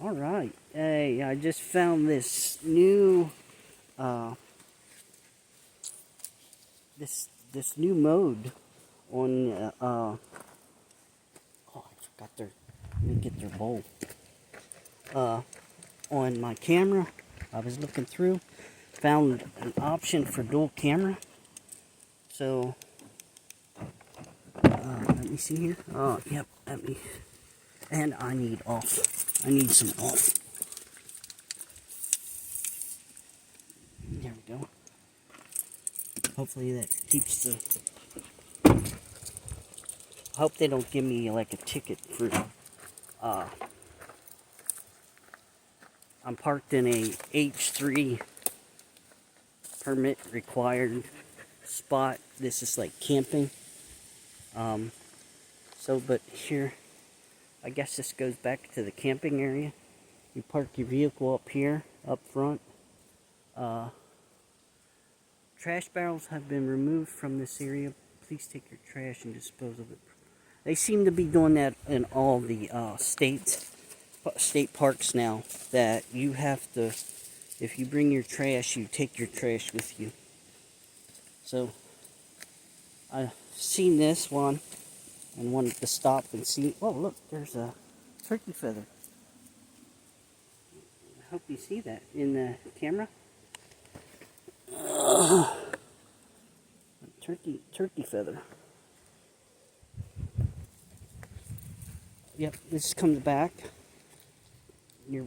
All right. Hey, I just found this new this new mode on oh, I forgot their let me get their bowl. On my camera. I was looking through, found an option for dual camera. So let me see here. Oh, yep, let me and I need off. I need some off. There we go. Hopefully that keeps the. I hope they don't give me like a ticket for. I'm parked in a H3 permit required spot. This is like camping. But here, I guess this goes back to the camping area. You park your vehicle up here, up front. Trash barrels have been removed from this area. Please take your trash and dispose of it. They seem to be doing that in all the state parks now, that you have to, if you bring your trash, you take your trash with you. So, I've seen this one and wanted to stop and see. Oh, look, there's a turkey feather. I hope you see that in the camera. Turkey feather. Yep, this comes back. Your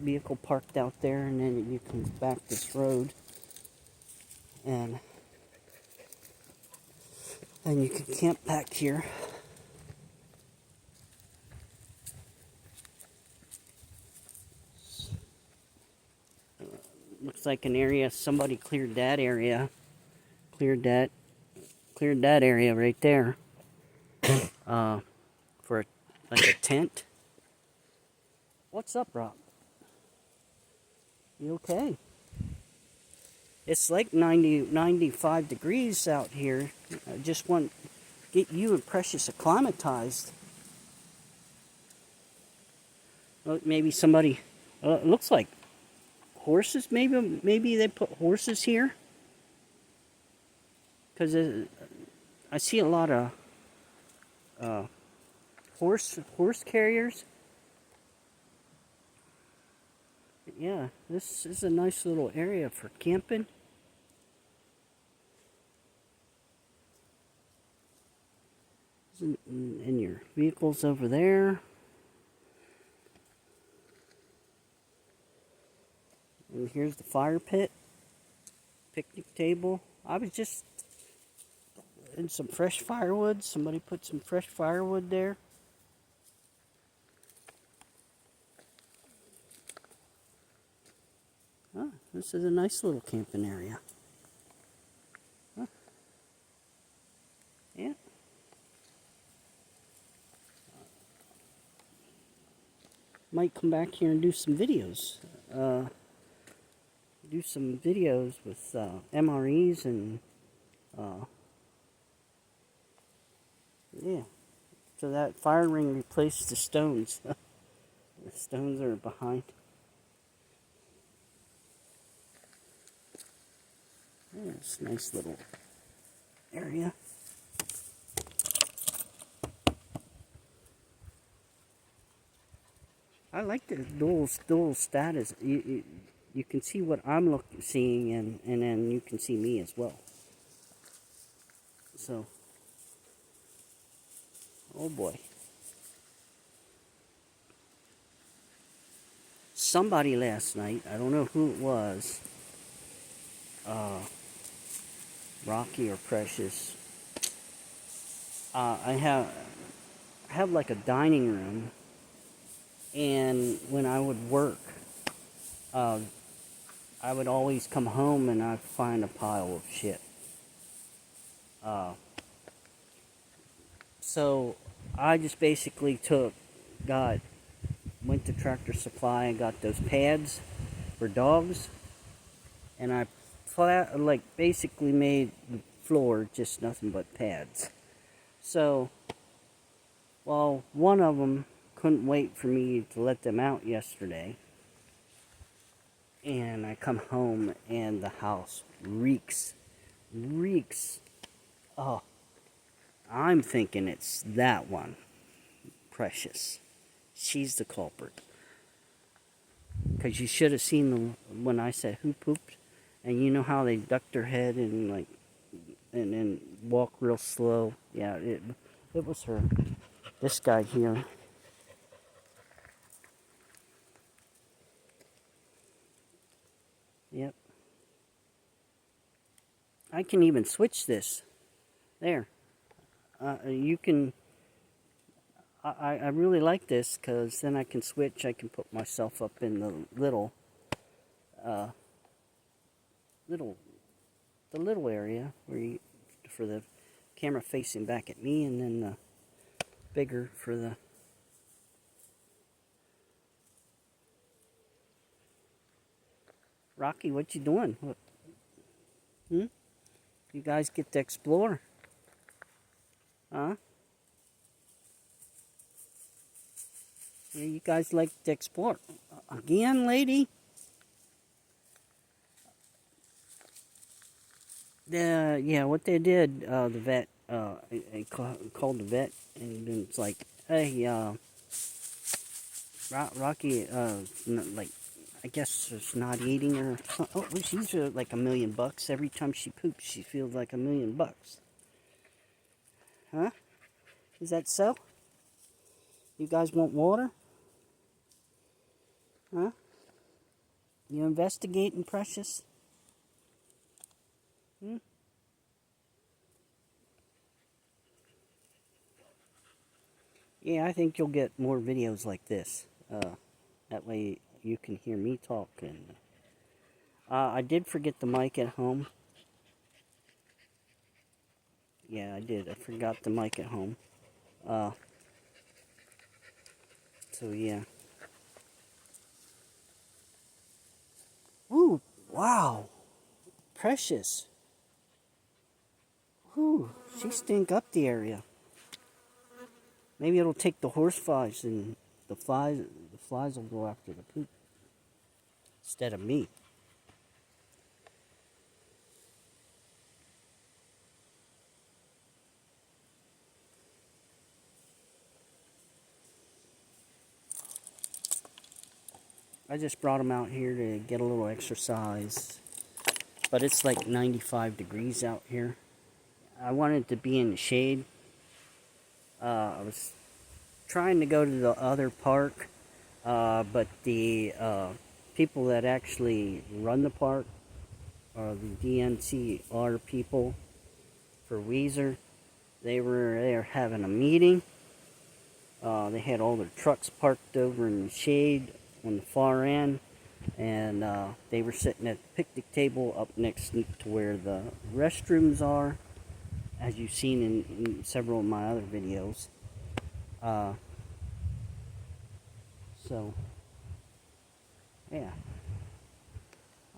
vehicle parked out there, and then you come back this road, and then you can camp back here. Looks like an area somebody cleared that area. Cleared that area right there. For like a tent. What's up, Rob? You okay? It's like 95 degrees out here. I just want to get you and Precious acclimatized. Look, maybe somebody. It looks like horses. Maybe they put horses here. Because I see a lot of horse carriers. Yeah, this is a nice little area for camping. And your vehicle's over there. And here's the fire pit, picnic table. I was just in some fresh firewood. Somebody put some fresh firewood there. Oh, this is a nice little camping area. Huh. Yeah. Might come back here and do some videos. Do some videos with MREs and yeah. So that fire ring replaced the stones. The stones are behind. Yeah, it's a nice little area. I like the dual status. You can see what I'm seeing, and then you can see me as well. So, oh boy. Somebody last night, I don't know who it was, Rocky or Precious. I have like a dining room, and when I would work, I would always come home and I'd find a pile of shit. So I just basically went to Tractor Supply and got those pads for dogs, and I basically made the floor just nothing but pads. So, well, one of them couldn't wait for me to let them out yesterday. And I come home and the house reeks. Oh, I'm thinking it's that one. Precious. She's the culprit. Because you should have seen them when I said who pooped. And you know how they duck their head and like, and then walk real slow. Yeah, it was her. This guy here. Yep. I can even switch this. There. You can. I really like this because then I can switch. I can put myself up in the little area where you, for the camera facing back at me, and then the bigger for the. Rocky, what you doing? What? You guys get to explore, huh? Yeah, you guys like to explore again, lady. Yeah, what they did, the vet, I called the vet, and it's like, hey, Rocky, like, I guess it's not eating or something. Oh, she's like $1,000,000 every time she poops. She feels like $1,000,000. Huh? Is that so? You guys want water? Huh? You investigating, Precious? Hmm? Yeah, I think you'll get more videos like this. That way you can hear me talk. And I did forget the mic at home. Yeah, I did. I forgot the mic at home. So yeah. Ooh, wow. Precious. Ooh, she stink up the area. Maybe it'll take the horse flies and the flies will go after the poop instead of me. I just brought them out here to get a little exercise. But it's like 95 degrees out here. I wanted to be in the shade. I was trying to go to the other park, but the people that actually run the park are the DNCR people for Weezer. They were there having a meeting. They had all their trucks parked over in the shade on the far end, and they were sitting at the picnic table up next to where the restrooms are, as you've seen in several of my other videos. So, yeah.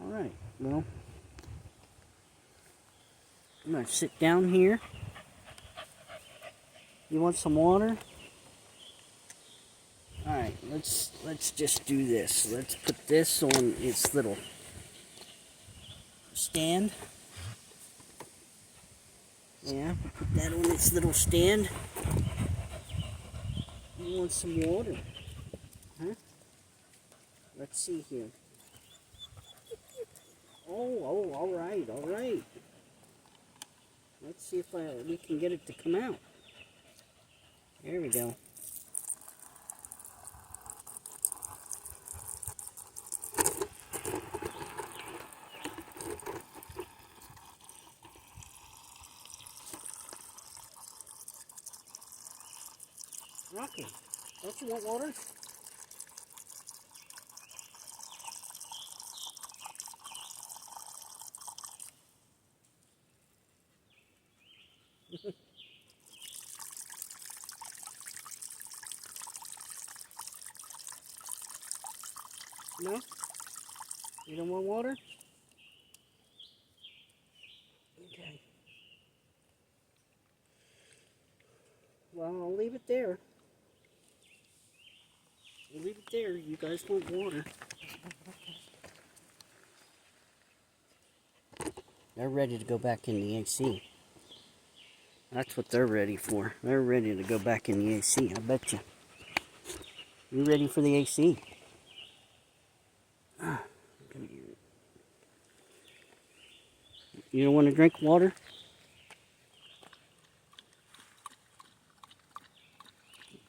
Alright, well, I'm going to sit down here. You want some water? Alright, let's just do this. Let's put this on its little stand. Yeah, put that on its little stand. You want some water? Huh? Let's see here. Oh, all right. Let's see if we can get it to come out. There we go. Rocky, don't you want water? No? You don't want water? Okay. Well, I'll leave it there. leave it there. You guys want water. They're ready to go back in the AC. That's what they're ready for. They're ready to go back in the AC, I bet you. You ready for the AC? You don't want to drink water?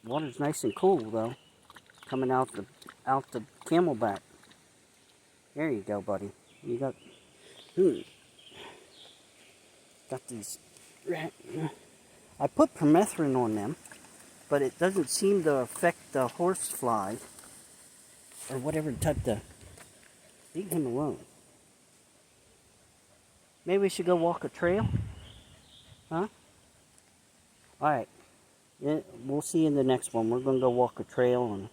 Water's nice and cool though. Coming out the Camelback. There you go, buddy. You got got these. I put permethrin on them, but it doesn't seem to affect the horsefly or whatever type of. Leave him alone. Maybe we should go walk a trail? Huh? Alright. Yeah, we'll see you in the next one. We're going to go walk a trail and